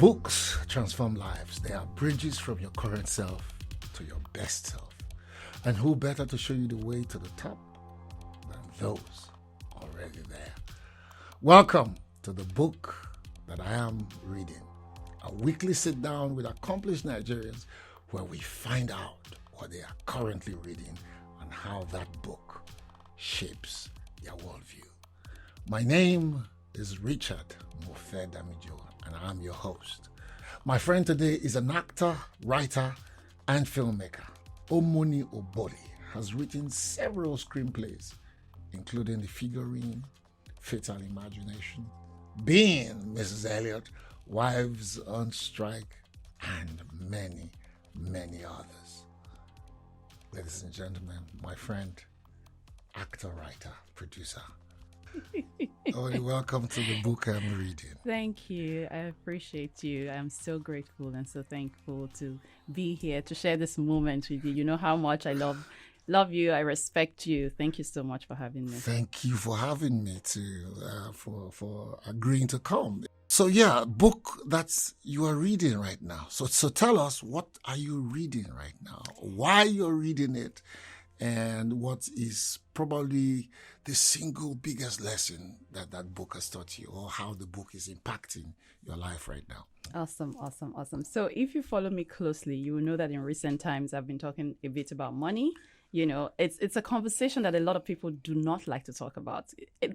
Books transform lives. They are bridges from your current self to your best self. And who better to show you the way to the top than those already there? Welcome to the book that I am reading. A weekly sit down with accomplished Nigerians where we find out what they are currently reading and how that book shapes their worldview. My name is Richard Mofe-Damijo, and I'm your host. My friend today is an actor, writer, and filmmaker. Omoni Oboli has written several screenplays, including The Figurine, Fatal Imagination, Being Mrs. Elliot, Wives on Strike, and many, many others. Ladies and gentlemen, my friend, actor, writer, producer. Welcome to the book I'm reading. Thank you. I appreciate you. I'm so grateful and so thankful to be here to share this moment with you. You know how much I love you. I respect you. Thank you so much for having me. Thank you for having me for agreeing to come. So book that you are reading right now. So tell us, what are you reading right now? Why you're reading it? And what is probably the single biggest lesson that book has taught you, or how the book is impacting your life right now? Awesome. So if you follow me closely, you will know that in recent times, I've been talking a bit about money. You know, it's a conversation that a lot of people do not like to talk about.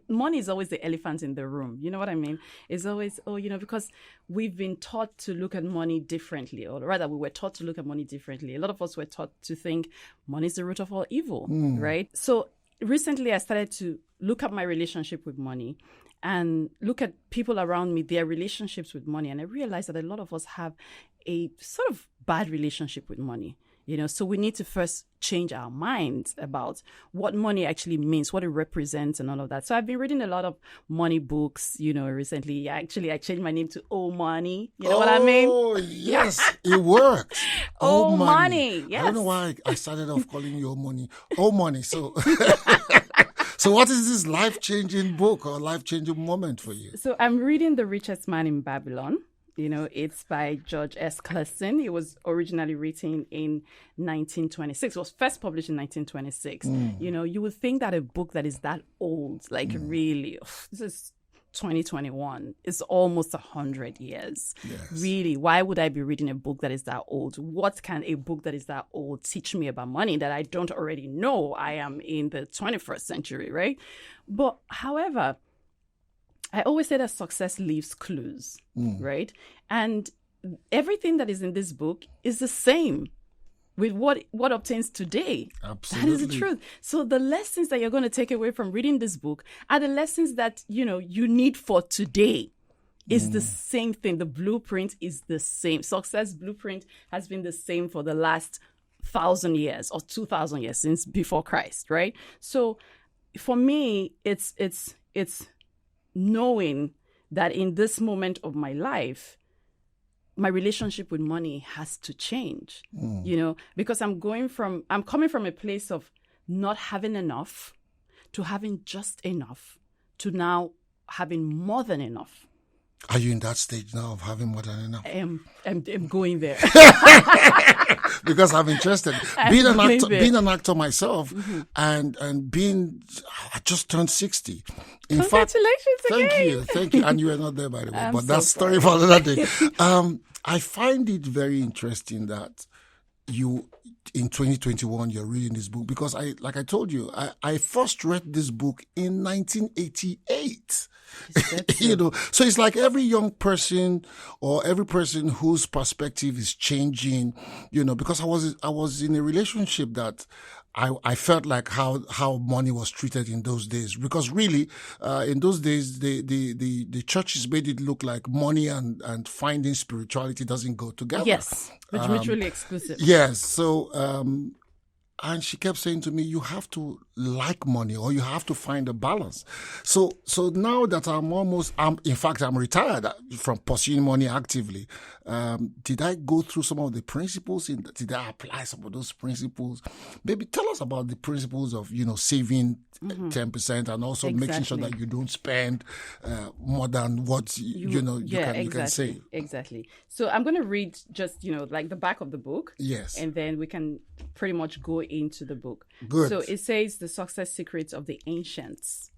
Money is always the elephant in the room. You know what I mean? It's always, because we've been taught to look at money differently, or rather we were taught to look at money differently. A lot of us were taught to think money is the root of all evil, right? So recently I started to look at my relationship with money and look at people around me, their relationships with money. And I realized that a lot of us have a sort of bad relationship with money. So we need to first change our minds about what money actually means, what it represents and all of that. So I've been reading a lot of money books, recently. I changed my name to Omoni. You know what I mean? Oh, yes, it works. Omoni, yes. I don't know why I started off calling you Omoni. Omoni. So, so what is this life-changing book or life-changing moment for you? So I'm reading The Richest Man in Babylon. It's by George S. Clason. It was originally written in 1926. It was first published in 1926. You would think that a book that is that old, really, this is 2021. It's almost 100 years. Yes. Really, why would I be reading a book that is that old? What can a book that is that old teach me about money that I don't already know? I am in the 21st century, right? But however, I always say that success leaves clues, right? And everything that is in this book is the same with what obtains today. Absolutely. That is the truth. So the lessons that you're going to take away from reading this book are the lessons that, you need for today. It's the same thing. The blueprint is the same. Success blueprint has been the same for the last 1,000 years or 2,000 years since before Christ, right? So for me, it's knowing that in this moment of my life, my relationship with money has to change, because I'm coming from a place of not having enough to having just enough to now having more than enough. Are you in that stage now of having more than enough? I'm going there. Because I'm interested. Being an actor myself, and I just turned 60. Congratulations again. Thank you. And you were not there, by the way, but that's story for another day. I find it very interesting that you, in 2021, you're reading this book, because I told you, I first read this book in 1988. So it's like every young person or every person whose perspective is changing, because I was in a relationship that I felt like how money was treated in those days, because really in those days the churches made it look like money and finding spirituality doesn't go together. Yes, mutually exclusive. Yes. So and she kept saying to me, you have to like money, or you have to find a balance. So now that I'm retired from pursuing money actively. Did I go through some of the principles? Did I apply some of those principles? Maybe tell us about the principles of, saving 10% and also making sure that you don't spend more than what you can save. Exactly. So I'm going to read just, like the back of the book. Yes. And then we can pretty much go into the book. Good. So it says the success secrets of the ancients.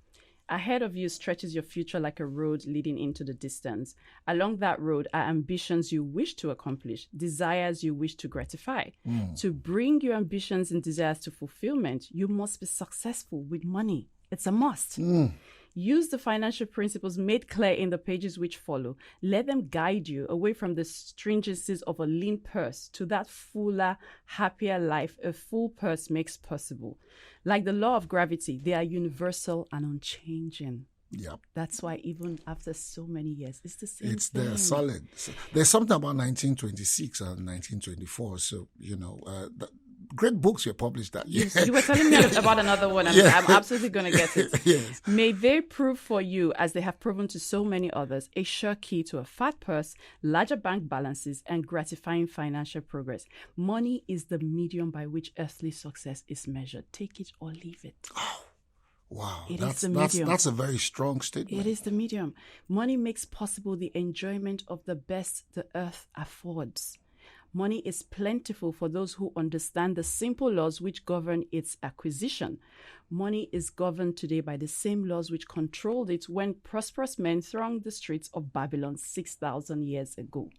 Ahead of you stretches your future like a road leading into the distance. Along that road are ambitions you wish to accomplish, desires you wish to gratify. To bring your ambitions and desires to fulfillment, you must be successful with money. It's a must. Use the financial principles made clear in the pages which follow. Let them guide you away from the stringencies of a lean purse to that fuller, happier life a full purse makes possible. Like the law of gravity, they are universal and unchanging. Yep. That's why even after so many years, it's the same It's thing. there, solid. There's something about 1926 and 1924. So, great books were published that year. You were telling me about another one. I'm absolutely going to get it. Yes. May they prove for you, as they have proven to so many others, a sure key to a fat purse, larger bank balances, and gratifying financial progress. Money is the medium by which earthly success is measured. Take it or leave it. Wow, That's the medium. That's a very strong statement. It is the medium. Money makes possible the enjoyment of the best the earth affords. Money is plentiful for those who understand the simple laws which govern its acquisition. Money is governed today by the same laws which controlled it when prosperous men thronged the streets of Babylon 6,000 years ago.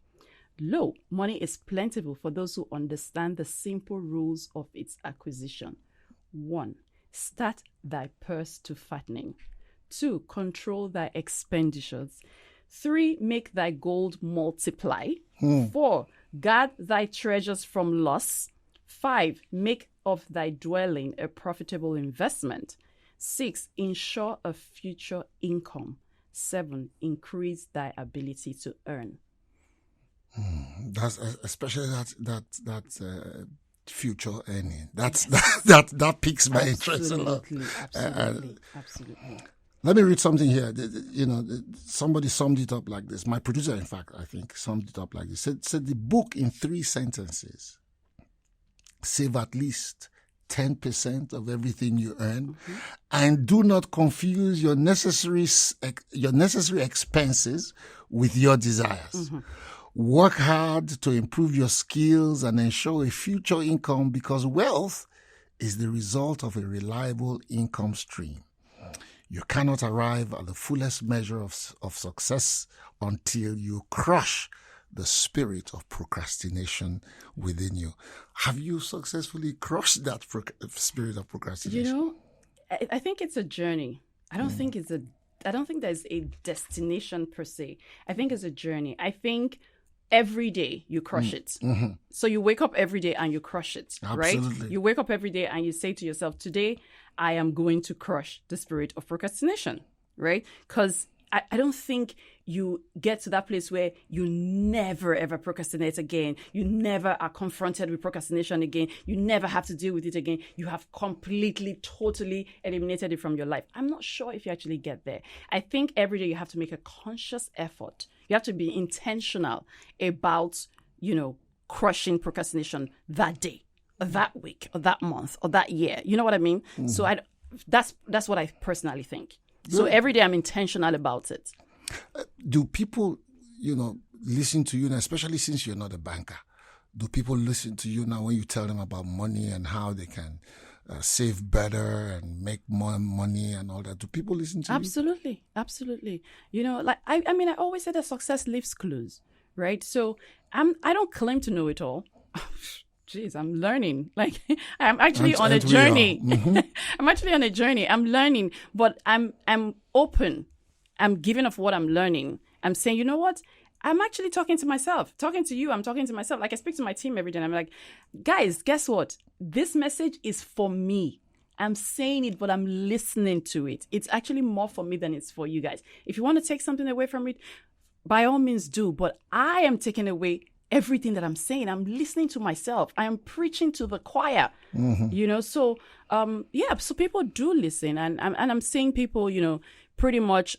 Lo, money is plentiful for those who understand the simple rules of its acquisition. 1. Start thy purse to fattening. 2. Control thy expenditures. 3. Make thy gold multiply. 4. Guard thy treasures from loss. 5. Make of thy dwelling a profitable investment. 6. Ensure a future income. 7. Increase thy ability to earn. That's especially that future earning. That piques my interest a lot. Absolutely. Let me read something here. Somebody summed it up like this. My producer, in fact, I think, summed it up like this. Said the book in 3 sentences. Save at least 10% of everything you earn, and do not confuse your necessary expenses with your desires. Work hard to improve your skills and ensure a future income, because wealth is the result of a reliable income stream. You cannot arrive at the fullest measure of success until you crush the spirit of procrastination within you. Have you successfully crushed that spirit of procrastination? I think it's a journey. I don't think there's a destination per se. I think it's a journey. I think every day you crush it. So you wake up every day and you crush it, right? You wake up every day and you say to yourself, today I am going to crush the spirit of procrastination, right? Because I don't think you get to that place where you never ever procrastinate again. You never are confronted with procrastination again. You never have to deal with it again. You have completely, totally eliminated it from your life. I'm not sure if you actually get there. I think every day you have to make a conscious effort. You have to be intentional about, crushing procrastination that day, or that week, or that month, or that year. You know what I mean? So that's what I personally think. So every day I'm intentional about it. Do people, listen to you, and especially since you're not a banker, do people listen to you now when you tell them about money and how they can save better and make more money and all that? Do people listen to you? Absolutely. I always say that success leaves clues, right? So I don't claim to know it all. Jeez, I'm learning. I'm actually on a journey. I'm actually on a journey. I'm learning, but I'm open. I'm giving of what I'm learning. I'm saying, you know what? I'm actually talking to myself. Talking to you, I'm talking to myself. I speak to my team every day, and I'm like, guys, guess what? This message is for me. I'm saying it, but I'm listening to it. It's actually more for me than it's for you guys. If you want to take something away from it, by all means do. But I am taking away everything that I'm saying. I'm listening to myself. I am preaching to the choir, So, so people do listen, and I'm seeing people, pretty much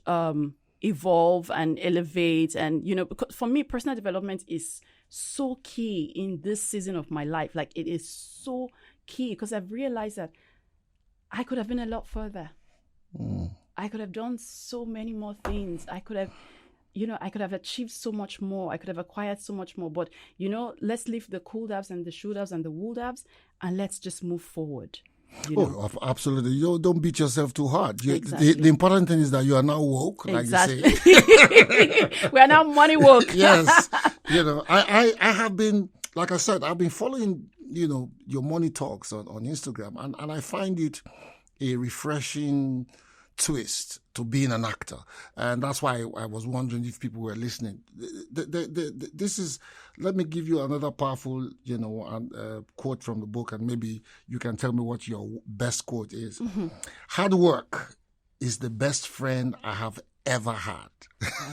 evolve and elevate, and because for me, personal development is so key in this season of my life. Like, it is so key because I've realized that I could have been a lot further. I could have done so many more things. I could have achieved so much more. I could have acquired so much more. But, let's leave the cool dabs and the shoe dabs and the wool dabs, and let's just move forward. Absolutely. You don't beat yourself too hard. Exactly. The important thing is that you are now woke, like you say. We are now money woke. Yes. I have been, like I said, I've been following, your money talks on Instagram, and I find it a refreshing twist to being an actor, and that's why I was wondering if people were listening. This is, let me give you another powerful, quote from the book, and maybe you can tell me what your best quote is. Hard work is the best friend I have ever had.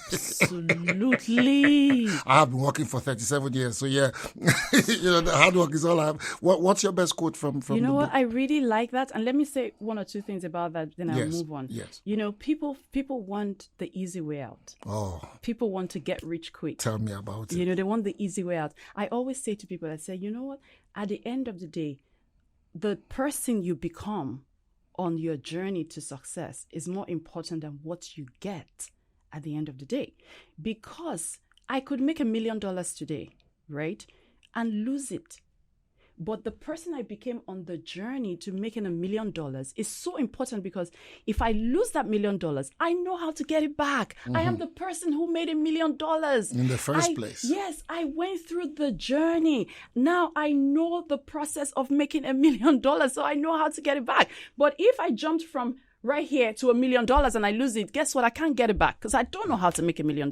Absolutely. I have been working for 37 years, so yeah, the hard work is all I have. What's your best quote from the book? I really like that, and let me say one or two things about that, then I'll move on. Yes. People want the easy way out. Oh. People want to get rich quick. Tell me about it. They want the easy way out. I always say to people, I say, you know what? At the end of the day, the person you become on your journey to success is more important than what you get at the end of the day. Because I could make $1 million today, right? And lose it. But the person I became on the journey to making $1 million is so important, because if I lose that $1 million, I know how to get it back. I am the person who made $1 million in the first place. Yes, I went through the journey. Now I know the process of making $1 million, so I know how to get it back. But if I jumped from right here to $1 million and I lose it, guess what? I can't get it back because I don't know how to make $1 million.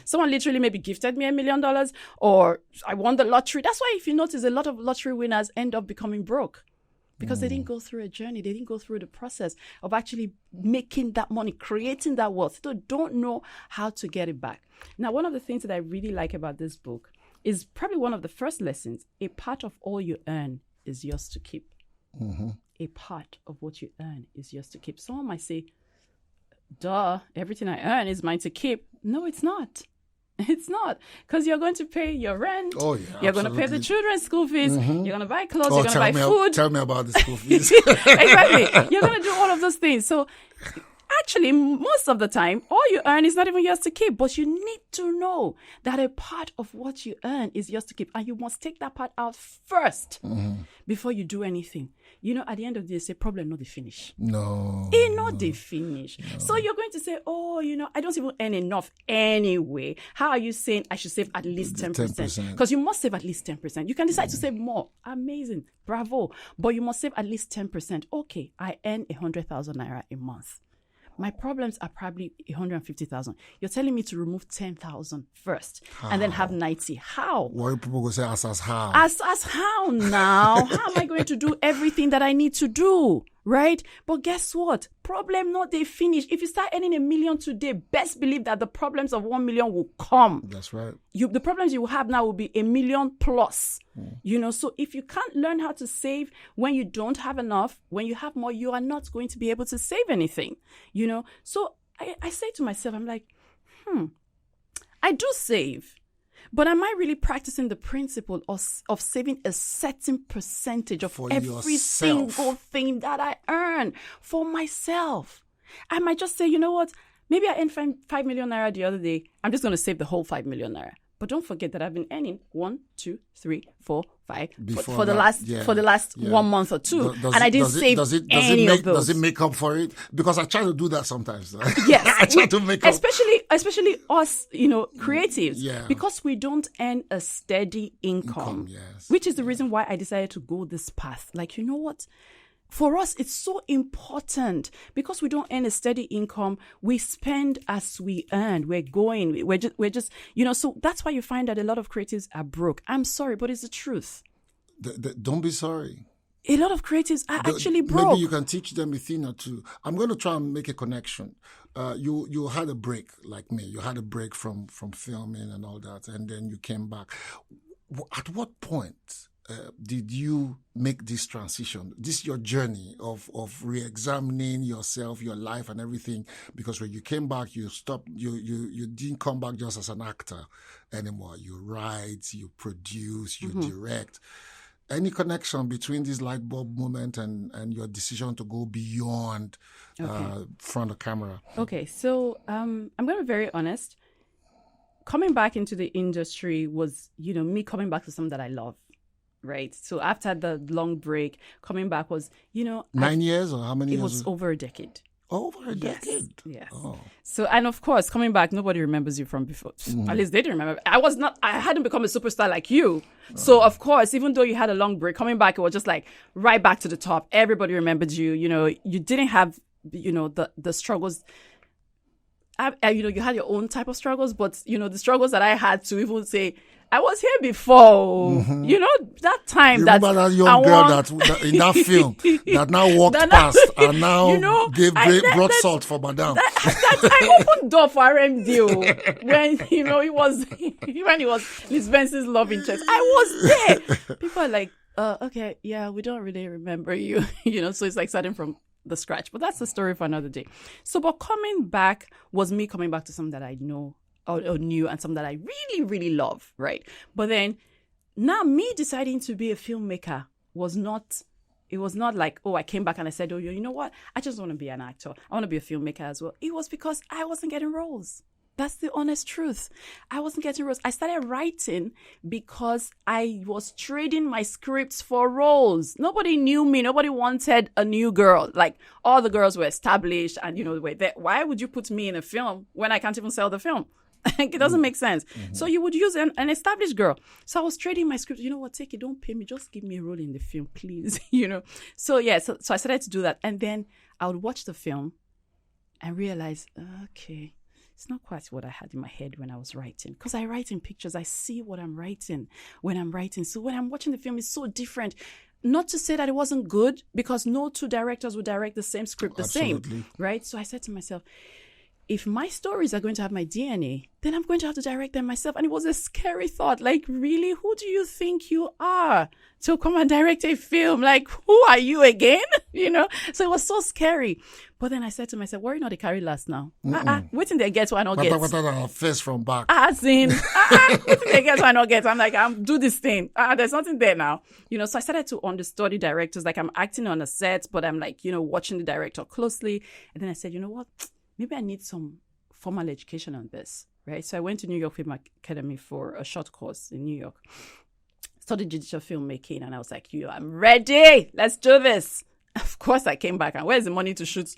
Someone literally maybe gifted me $1 million, or I won the lottery. That's why if you notice, a lot of lottery winners end up becoming broke because they didn't go through a journey. They didn't go through the process of actually making that money, creating that wealth. They don't know how to get it back. Now, one of the things that I really like about this book is probably one of the first lessons. A part of all you earn is yours to keep. A part of what you earn is yours to keep. Someone might say, duh, everything I earn is mine to keep. No, it's not. It's not. Because you're going to pay your rent. Oh, yeah. You're going to pay the children's school fees. You're going to buy clothes. You're going to buy food. Tell me about the school fees. Exactly. You're going to do all of those things. So actually, most of the time, all you earn is not even yours to keep. But you need to know that a part of what you earn is yours to keep. And you must take that part out first before you do anything. At the end of the day, say, problem not the finish. No. It's not the finish. No. So you're going to say, I don't even earn enough anyway. How are you saying I should save at least 10%? Because you must save at least 10%. You can decide to save more. Amazing. Bravo. But you must save at least 10%. Okay, I earn 100,000 naira a month. My problems are probably 150,000. You're telling me to remove 10,000 first and then have 90. How? What people will say, as how? As how now? How am I going to do everything that I need to do? Right? But guess what? Problem not they finish. If you start earning $1 million today, best believe that the problems of 1 million will come. That's right. The problems you will have now will be $1 million plus. So if you can't learn how to save when you don't have enough, when you have more, you are not going to be able to save anything. So I say to myself, I'm like, I do save. But am I really practicing the principle of saving a certain percentage of every single thing that I earn for myself? I might just say, you know what? Maybe I earned 5 million naira the other day. I'm just going to save the whole 5 million naira. But don't forget that I've been earning 1, 2, 3, 4, 5 for the last 1 month or two, and I didn't save any of those. Does it make up for it? Because I try to do that sometimes. Yes, I try to make up. Especially us, creatives, because we don't earn a steady income, which is the reason why I decided to go this path. Like, you know what? For us, it's so important because we don't earn a steady income. We spend as we earn. We're just, so that's why you find that a lot of creatives are broke. I'm sorry, but it's the truth. Don't be sorry. a lot of creatives are actually broke. Maybe you can teach them a thing or two. I'm going to try and make a connection. You had a break like me. You had a break from filming and all that, and then you came back. At what point did you make this transition? This your journey of re-examining yourself, your life, and everything. Because when you came back, you stopped. You didn't come back just as an actor anymore. You write, you produce, you direct. Any connection between this light bulb moment and your decision to go beyond front of camera? Okay, so I'm going to be very honest. Coming back into the industry was, me coming back to something that I love, right? So after the long break, coming back was, 9 years or how many years? It was over a decade. Over a decade? Yes. Oh. So, and of course, coming back, nobody remembers you from before. At least they didn't remember. I hadn't become a superstar like you. So, of course, even though you had a long break, coming back, it was just like right back to the top. Everybody remembered you. You didn't have, the struggles. You had your own type of struggles, but, the struggles that I had to even say, I was here before. That time. You remember that young girl that in that film that now walked past and now brought salt for Madame. I opened door for RMD when he was Liz Benson's love interest. I was there. People are like, okay, yeah, we don't really remember you. So it's like starting from the scratch. But that's the story for another day. So, but coming back was me coming back to something that I know. Or new and something that I really, really love, right? But then now me deciding to be a filmmaker was not like, I came back and I said, you know what? I just want to be an actor. I want to be a filmmaker as well. It was because I wasn't getting roles. That's the honest truth. I wasn't getting roles. I started writing because I was trading my scripts for roles. Nobody knew me. Nobody wanted a new girl. Like all the girls were established and, why would you put me in a film when I can't even sell the film? It doesn't make sense. So you would use an established girl. So I was trading my script. You know what? Take it. Don't pay me. Just give me a role in the film, please. So I started to do that. And then I would watch the film and realize, okay, it's not quite what I had in my head when I was writing. Because I write in pictures. I see what I'm writing when I'm writing. So when I'm watching the film, it's so different. Not to say that it wasn't good, because no two directors would direct the same script the same. Right? So I said to myself, if my stories are going to have my DNA, then I'm going to have to direct them myself. And it was a scary thought. Like, really? Who do you think you are to come and direct a film? Like, who are you again? So it was so scary. But then I said to myself, worry not, they carry last now. Waiting they get what I not get. Face from back. Waiting they get what I not get. I'm like, do this thing. There's nothing there now. So I started to understudy directors. Like I'm acting on a set, but I'm like, watching the director closely. And then I said, you know what? Maybe I need some formal education on this, right? So I went to New York Film Academy for a short course in New York. Studied digital filmmaking, and I was like, I'm ready. Let's do this. Of course, I came back, and where's the money to shoot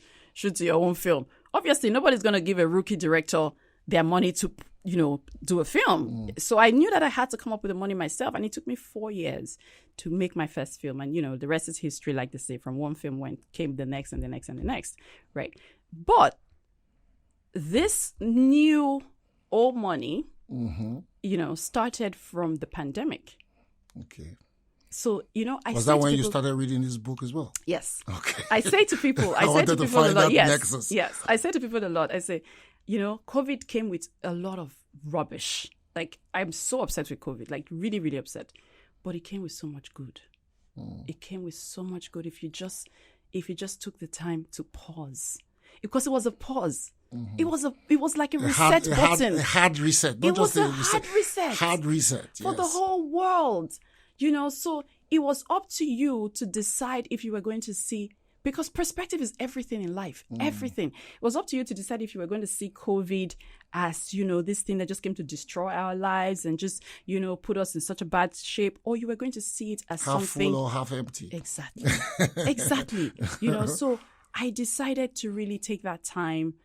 your own film? Obviously, nobody's going to give a rookie director their money to, do a film. So I knew that I had to come up with the money myself, and it took me 4 years to make my first film. And, the rest is history, like they say. From one film came the next and the next and the next, right? But this new Omoni, started from the pandemic. Okay. So, was that when you started reading this book as well? Yes. Okay. I say to people, I wanted to find that nexus. Yes. I say to people a lot, I say, COVID came with a lot of rubbish. Like, I'm so upset with COVID, like really, really upset. But it came with so much good. It came with so much good if you just took the time to pause. Because it was a pause. It was like a reset button. A hard reset. Not it just was a hard reset. Hard reset. For the whole world. So it was up to you to decide if you were going to see, because perspective is everything in life. Everything. It was up to you to decide if you were going to see COVID as, this thing that just came to destroy our lives and just, put us in such a bad shape, or you were going to see it as half something full or half empty. Exactly. Exactly. So I decided to really take that time.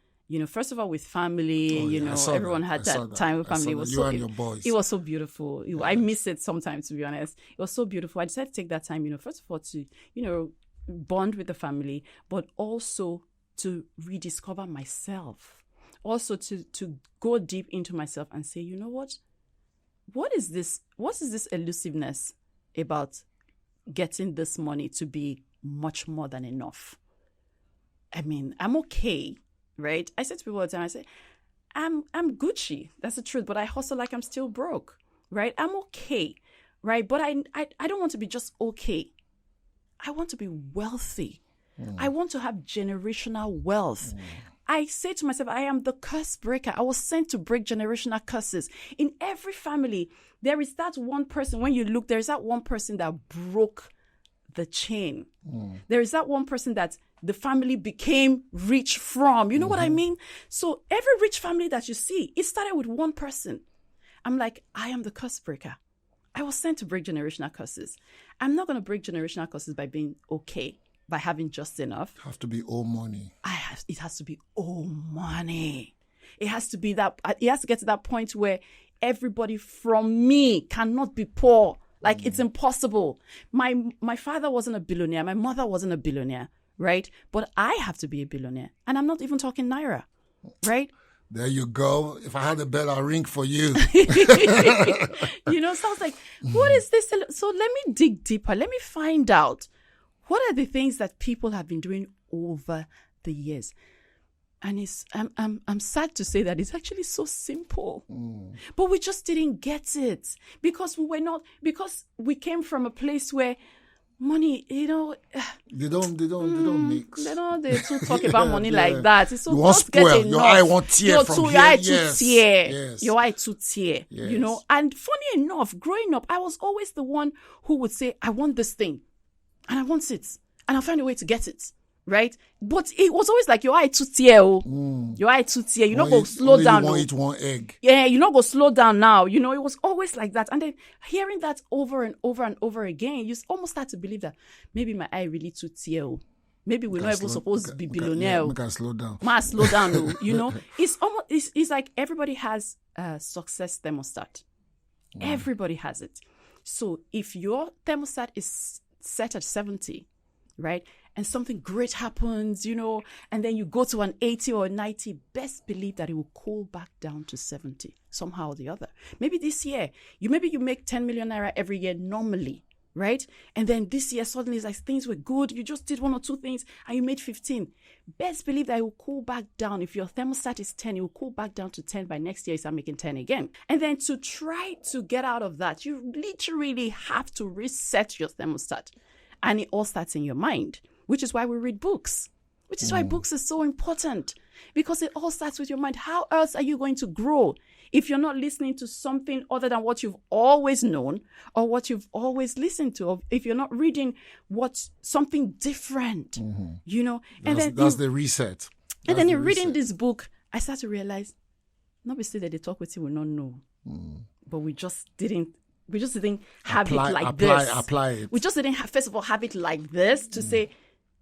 First of all, with family, everyone had that time with family. It was and your boys. It was so beautiful. I miss it sometimes, to be honest. It was so beautiful. I decided to take that time, first of all, to, bond with the family, but also to rediscover myself. Also to go deep into myself and say, you know what? What is this elusiveness about getting this money to be much more than enough. I mean, I'm okay, right? I say to people all the time, I say, I'm Gucci. That's the truth. But I hustle like I'm still broke, right? I'm okay, right? But I don't want to be just okay. I want to be wealthy. I want to have generational wealth. I say to myself, I am the curse breaker. I was sent to break generational curses. In every family, there is that one person. When you look, there is that one person that broke the chain. There is that one person that the family became rich from. You know what I mean? So every rich family that you see, it started with one person. I'm like, I am the curse breaker. I was sent to break generational curses. I'm not going to break generational curses by being okay, by having just enough. It has to be Omoni. It has to be Omoni. It has to be that. It has to get to that point where everybody from me cannot be poor. Like it's impossible. My father wasn't a billionaire. My mother wasn't a billionaire, right? But I have to be a billionaire, and I'm not even talking naira, right? There you go. If I had a better ring for you. You know, so I was like, what is this? So let me dig deeper. Let me find out what are the things that people have been doing over the years. And I'm sad to say that it's actually so simple, but we just didn't get it because we came from a place where money, you know, they don't mix. They don't talk about money like that. It's so you want just get spoil. enough. Your eye won't tear from your here. eye Yes. to tear. Yes. Your eye to tear. Yes. You know, and funny enough, growing up, I was always the one who would say, I want this thing and I want it and I'll find a way to get it. Right? But it was always like your eye to tear. Your eye to tear. You're not going to slow down. You eat one egg. Yeah, you're not going to slow down now. You know, it was always like that. And then hearing that over and over and over again, you almost start to believe that maybe my eye really to tear. Maybe we're not even supposed to be billionaire. We can slow down. Slow down. You know, it's like everybody has a success thermostat. Everybody has it. So if your thermostat is set at 70, right? And something great happens, you know, and then you go to an 80 or a 90, best believe that it will cool back down to 70 somehow or the other. Maybe this year, you make 10 million naira every year normally, right? And then this year, suddenly it's like things were good. You just did one or two things and you made 15. Best believe that it will cool back down. If your thermostat is 10, it will cool back down to 10. By next year, you start making 10 again. And then to try to get out of that, you literally have to reset your thermostat. And it all starts in your mind, which is why we read books, which is why books is so important, because it all starts with your mind. How else are you going to grow if you're not listening to something other than what you've always known or what you've always listened to, or if you're not reading something different, you know? That's the reset. And then in reading this book, I start to realize, not say that they talk with you, we don't know, but we just didn't have it like this. Apply it. We just didn't first of all have it like this to say,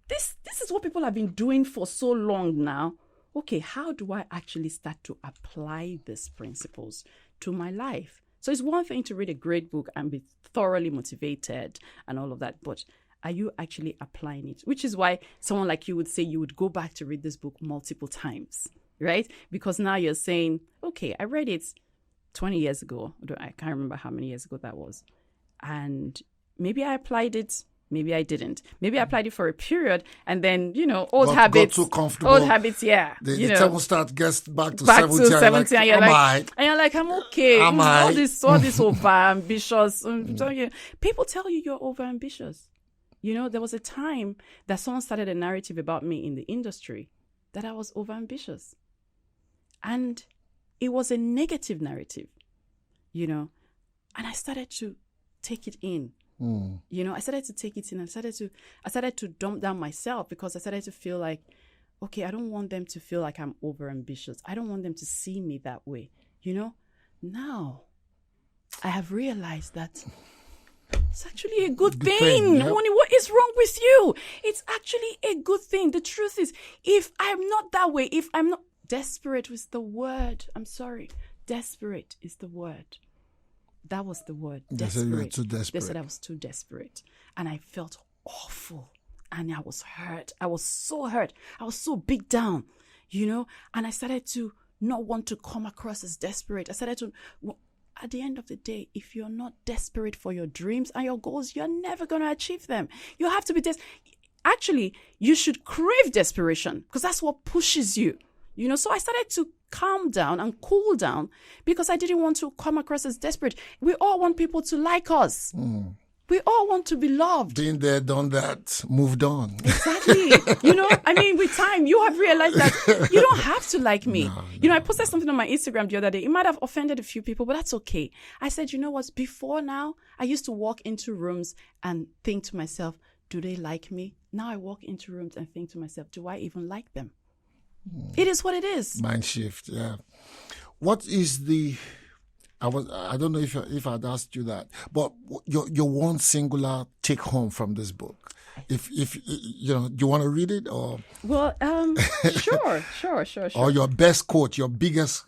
this is what people have been doing for so long now. Okay, how do I actually start to apply these principles to my life? So it's one thing to read a great book and be thoroughly motivated and all of that, but are you actually applying it? Which is why someone like you would say you would go back to read this book multiple times, right? Because now you're saying, okay, I read it 20 years ago. I can't remember how many years ago that was. And maybe I applied it. Maybe I didn't. Maybe I applied it for a period and then, you know, old habits. Got too comfortable. Old habits, yeah. The thermostat gets back to 70 and you're like, I'm okay. Am I? All this over ambitious. People tell you you're over ambitious. You know, there was a time that someone started a narrative about me in the industry that I was over ambitious. And it was a negative narrative, you know, and I started to take it in. You know, I started to take it in. I started to dump down myself because I started to feel like, okay, I don't want them to feel like I'm over ambitious. I don't want them to see me that way. You know, now I have realized that it's actually a good thing. Yep. Omoni, what is wrong with you? It's actually a good thing. The truth is, if I'm not that way, if I'm not desperate was the word. I'm sorry. Desperate is the word. That was the word. Desperate. They said you were too desperate. They said I was too desperate. And I felt awful. And I was hurt. I was so hurt. I was so big down, you know. And I started to not want to come across as desperate. I started to, at the end of the day, if you're not desperate for your dreams and your goals, you're never going to achieve them. You have to be Actually, you should crave desperation because that's what pushes you. So I started to calm down and cool down because I didn't want to come across as desperate. We all want people to like us. We all want to be loved. Been there, done that, moved on. Exactly. With time, you have realized that you don't have to like me. No. I posted something on my Instagram the other day. It might have offended a few people, but that's okay. I said, you know what? Before now, I used to walk into rooms and think to myself, do they like me? Now I walk into rooms and think to myself, do I even like them? It is what it is. Mind shift, yeah. What is I don't know if I'd asked you that, but your one singular take home from this book. If do you want to read it or? Well, sure. Or your best quote, your biggest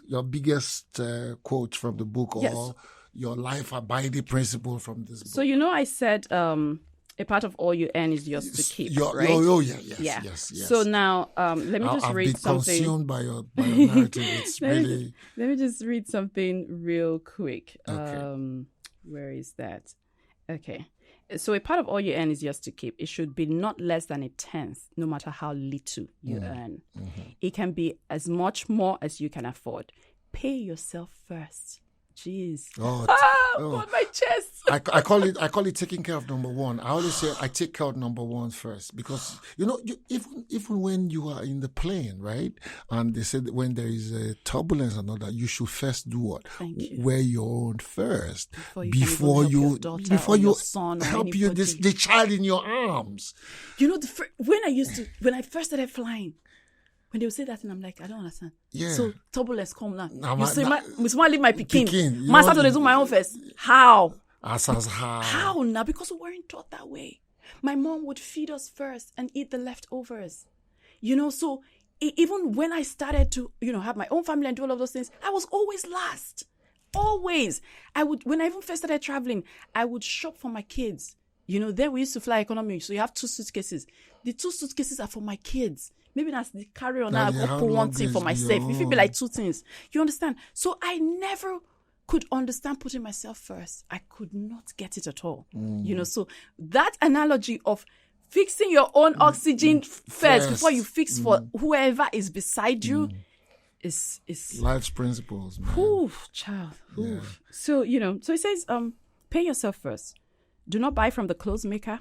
quote from the book, or yes. Your life abiding principle from this book. So I said a part of all you earn is yours to keep, right? Yes. So now, let me just read something. I've been consumed by your narrative. It's really... Let me just read something real quick. Okay. Where is that? Okay. So a part of all you earn is yours to keep. It should be not less than a tenth, no matter how little you earn. Mm-hmm. It can be as much more as you can afford. Pay yourself first. Jeez. On my chest. I call it taking care of number one. I always say I take care of number one first because even when you are in the plane, right? And they said when there is a turbulence and all that, you should first do what? Thank you. Wear your own first before you son help you the child in your arms. When I first started flying. When they would say that, and I'm like, I don't understand. Yeah. So turbulence come now. You say, leave my Pekin. My Saturday do my own first. How? How now? Because we weren't taught that way. My mom would feed us first and eat the leftovers. So even when I started to, have my own family and do all of those things, I was always last. Always. When I even first started traveling, I would shop for my kids. There we used to fly economy. So you have 2 suitcases. The 2 suitcases are for my kids. Maybe that's the carry on. I'll put one thing for myself. If it be like 2 things, you understand? So I never could understand putting myself first. I could not get it at all. So that analogy of fixing your own oxygen first before you fix for whoever is beside you is life's principles, man. Oof, child. Oof. Yeah. So so it says, pay yourself first. Do not buy from the clothes maker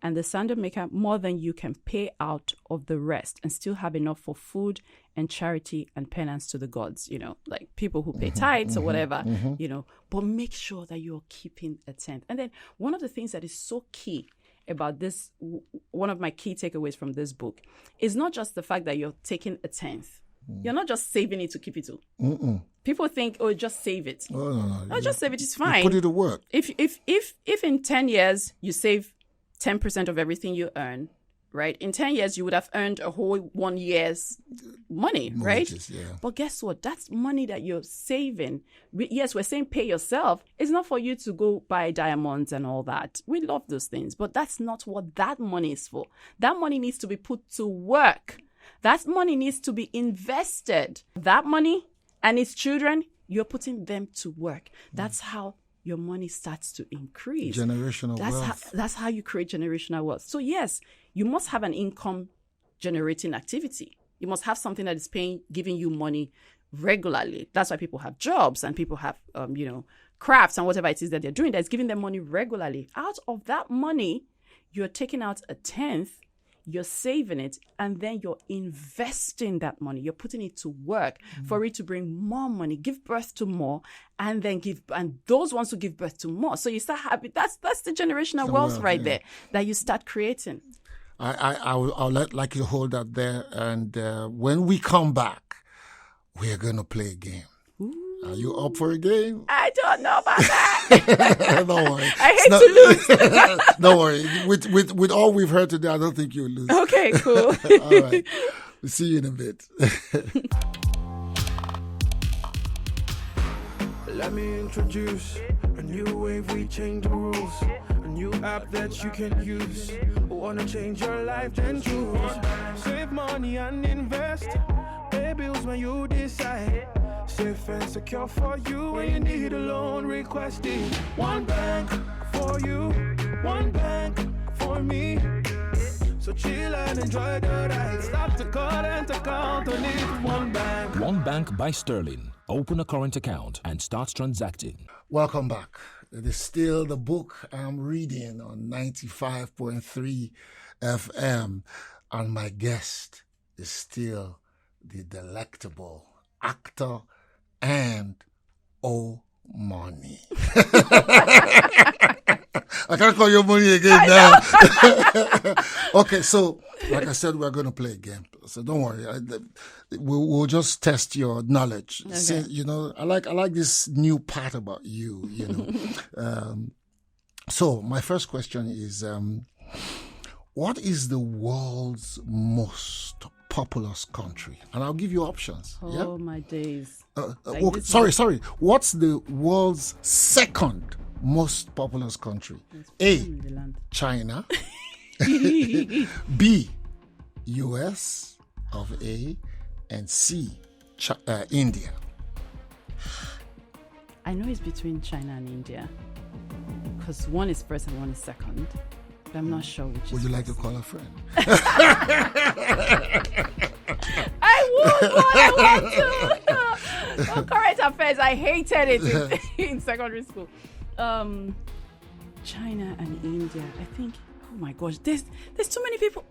and the sandal maker more than you can pay out of the rest and still have enough for food and charity and penance to the gods, like people who pay tithes or whatever, but make sure that you're keeping a tenth. And then one of the things that is so key about this, one of my key takeaways from this book is not just the fact that you're taking a tenth. You're not just saving it to keep it to. People think, just save it. Oh, no. Just save it. It's fine. You put it to work. If in 10 years you save 10% of everything you earn, right? In 10 years, you would have earned a whole 1 year's money, right? Yeah. But guess what? That's money that you're saving. Yes, we're saying pay yourself. It's not for you to go buy diamonds and all that. We love those things, but that's not what that money is for. That money needs to be put to work. That money needs to be invested. That money and its children, you're putting them to work. That's how your money starts to increase. Generational wealth. That's how you create generational wealth. So yes, you must have an income generating activity. You must have something that is giving you money regularly. That's why people have jobs and people have, crafts and whatever it is that they're doing that's giving them money regularly. Out of that money, you're taking out a tenth, you're saving it, and then you're investing that money. You're putting it to work for it to bring more money, give birth to more, and then and those ones who give birth to more. So you start having, that's the generational wealth right there that you start creating. I'll like you to hold that there. And when we come back, we're going to play a game. Ooh. Are you up for a game? I don't know about that. Don't worry. I hate to lose. Don't worry. With all we've heard today, I don't think you'll lose. Okay, cool. All right. We'll see you in a bit. Let me introduce a new wave, we change the rules. A new app that you can use. Wanna change your life, then choose. Save money and invest. Pay bills when you decide. safe and secure for you when you need a loan. Request it. One bank for you, one bank for me. So chill and enjoy the ride. Stop the current account on it. One bank. One Bank by Sterling. Open a current account and start transacting. Welcome back. It is still the book I'm reading on 95.3 FM. And my guest is still the delectable actor and Omoni. I can't call you Omoni again now. Okay, so like I said, we're going to play a game. So don't worry. We'll just test your knowledge. Okay. Since, I like this new part about you, So my first question is, what is the world's most populous country? And I'll give you options. Oh, my days. Sorry. What's the world's second most populous country? A, China. B, US of A. And C, India. I know it's between China and India. Because one is first and one is second. But I'm not sure which Would is you like first. to call a friend? I want to. No current affairs. I hated it in secondary school. China and India. I think. Oh my gosh, there's too many people.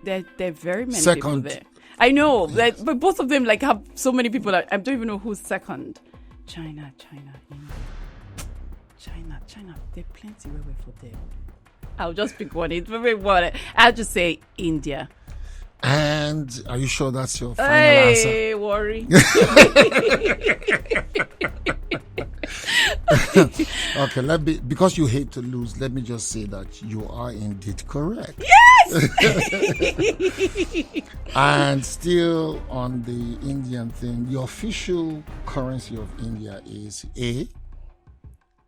There are very many people there. I know, but both of them have so many people. I don't even know who's second. China, India. China. There are plenty where we're for them. I'll just pick one. I'll just say India. And are you sure that's your final answer? Hey, worry. Okay, because you hate to lose, let me just say that you are indeed correct. Yes! And still on the Indian thing, the official currency of India is A,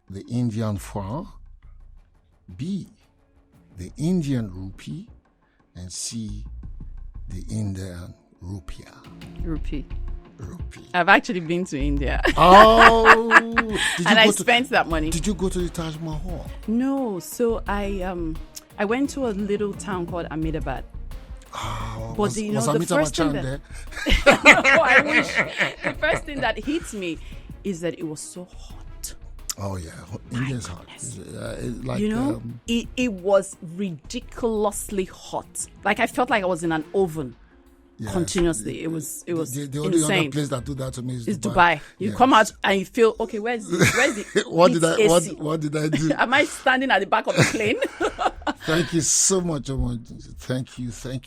the Indian franc, B, the Indian rupee, and C, the Indian rupiah. Rupee. Rupee. I've actually been to India. Oh, and I spent that money. Did you go to the Taj Mahal? No, so I went to a little town called Ahmedabad. Oh, But was the first thing there? No, I wish. The first thing that hits me is that it was so hot. Oh yeah, India's hot. It was ridiculously hot. I felt like I was in an oven. Yes. Continuously. It was the only insane. other place that do that to me is Dubai. You come out and you feel, okay, where's the what AC? What did I do? Am I standing at the back of the plane? Thank you so much, Omoney. Thank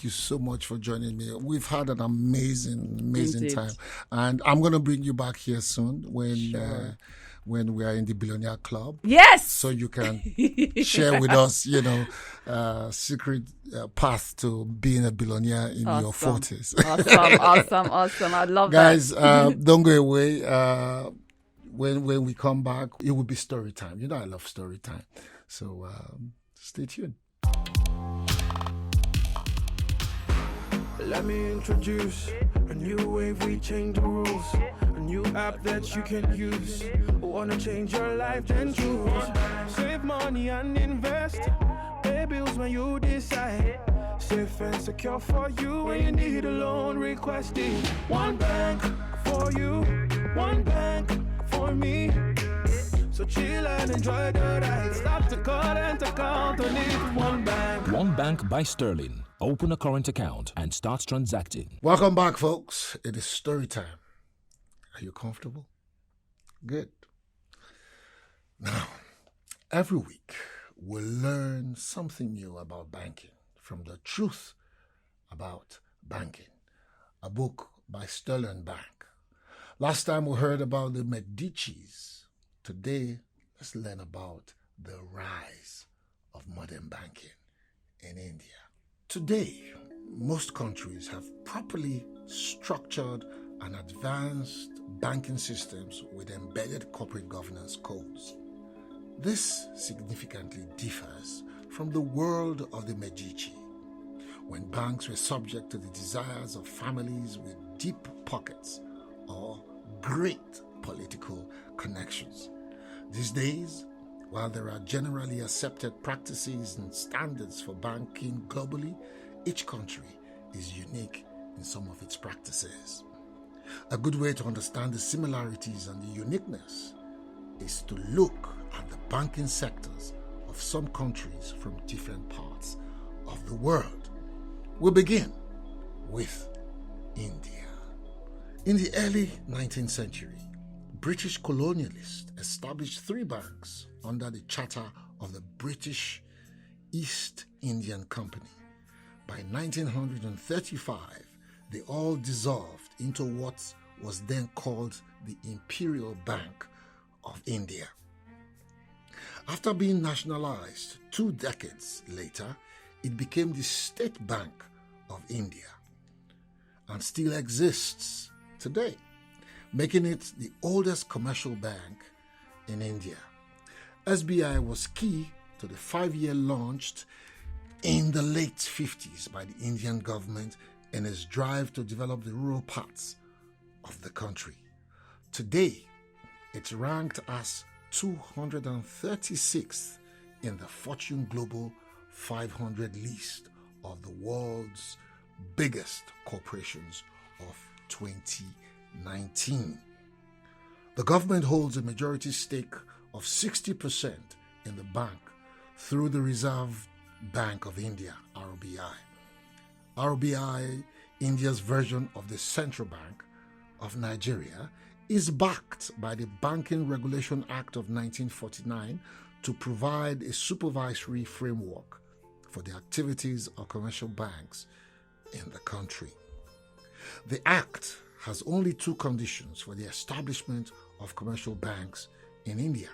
you so much for joining me. We've had an amazing Indeed. time, and I'm gonna bring you back here soon when we are in the Billionaire Club. Yes. So you can share with us, secret path to being a billionaire in your 40s. Awesome. I love Guys, that. don't go away. When we come back, it will be story time. I love story time. So stay tuned. Let me introduce a new wave, we change the rules. A new app that you can use. Wanna change your life, then choose. Save money and invest. Pay bills when you decide. Safe and secure for you when you need a loan. Request it. One bank for you, one bank for me. So chill and enjoy the ride. Stop the current account on it. One bank. One Bank by Sterling. Open a current account and start transacting. Welcome back, folks. It is story time. Are you comfortable? Good. Now, every week we'll learn something new about banking from the truth about banking. A book by Sterling Bank. Last time we heard about the Medicis. Today, let's learn about the rise of modern banking in India. Today, most countries have properly structured and advanced banking systems with embedded corporate governance codes. This significantly differs from the world of the Medici, when banks were subject to the desires of families with deep pockets or great political connections. These days, while there are generally accepted practices and standards for banking globally, each country is unique in some of its practices. A good way to understand the similarities and the uniqueness is to look at the banking sectors of some countries from different parts of the world. We'll begin with India. In the early 19th century, British colonialists established 3 banks under the charter of the British East Indian Company. By 1935, they all dissolved into what was then called the Imperial Bank of India. After being nationalized 2 decades later, it became the State Bank of India and still exists today, making it the oldest commercial bank in India. SBI was key to the 5-year launched in the late 50s by the Indian government in its drive to develop the rural parts of the country. Today, it's ranked as 236th in the Fortune Global 500 list of the world's biggest corporations of 2019. The government holds a majority stake of 60% in the bank through the Reserve Bank of India, RBI. RBI, India's version of the Central Bank of Nigeria, is backed by the Banking Regulation Act of 1949 to provide a supervisory framework for the activities of commercial banks in the country. The Act has only 2 conditions for the establishment of commercial banks in India.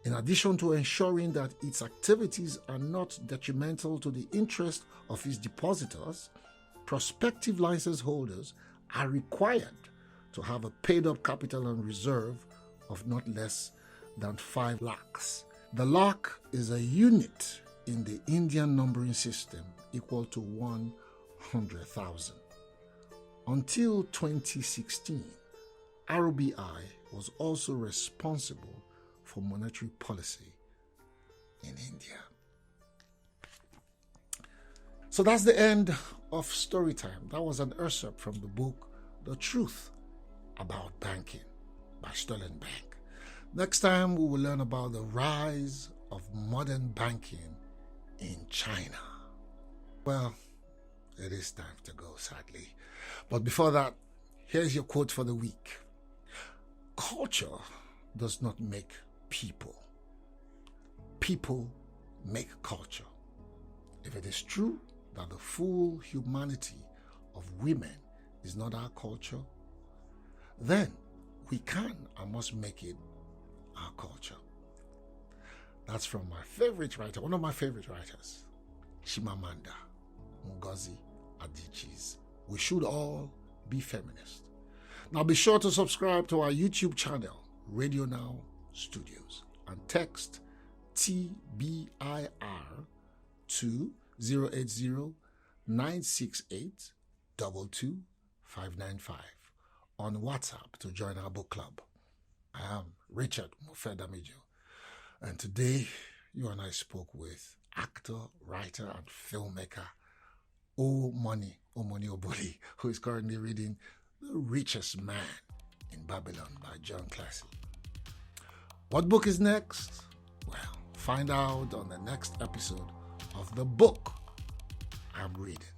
In addition to ensuring that its activities are not detrimental to the interest of its depositors, prospective license holders are required to have a paid-up capital and reserve of not less than 5 lakhs. The lakh is a unit in the Indian numbering system equal to 100,000. Until 2016, RBI was also responsible for monetary policy in India. So that's the end of story time. That was an excerpt from the book The Truth About Banking by Sterling Bank. Next time we will learn about the rise of modern banking in China. Well, it is time to go, sadly. But before that, here's your quote for the week. Culture does not make people. People make culture. If it is true that the full humanity of women is not our culture, then we can and must make it our culture. That's from my favorite writer, one of my favorite writers, Chimamanda Ngozi Adichie's We Should All Be Feminists. Now be sure to subscribe to our YouTube channel, Radio Now Studios, and text TBIR to 080-968-22595 on WhatsApp to join our book club. I am Richard Mofe-Damijo, and today you and I spoke with actor, writer, and filmmaker Omoni Oboli, who is currently reading The Richest Man in Babylon by John Classy. What book is next? Well, find out on the next episode of the book I'm reading.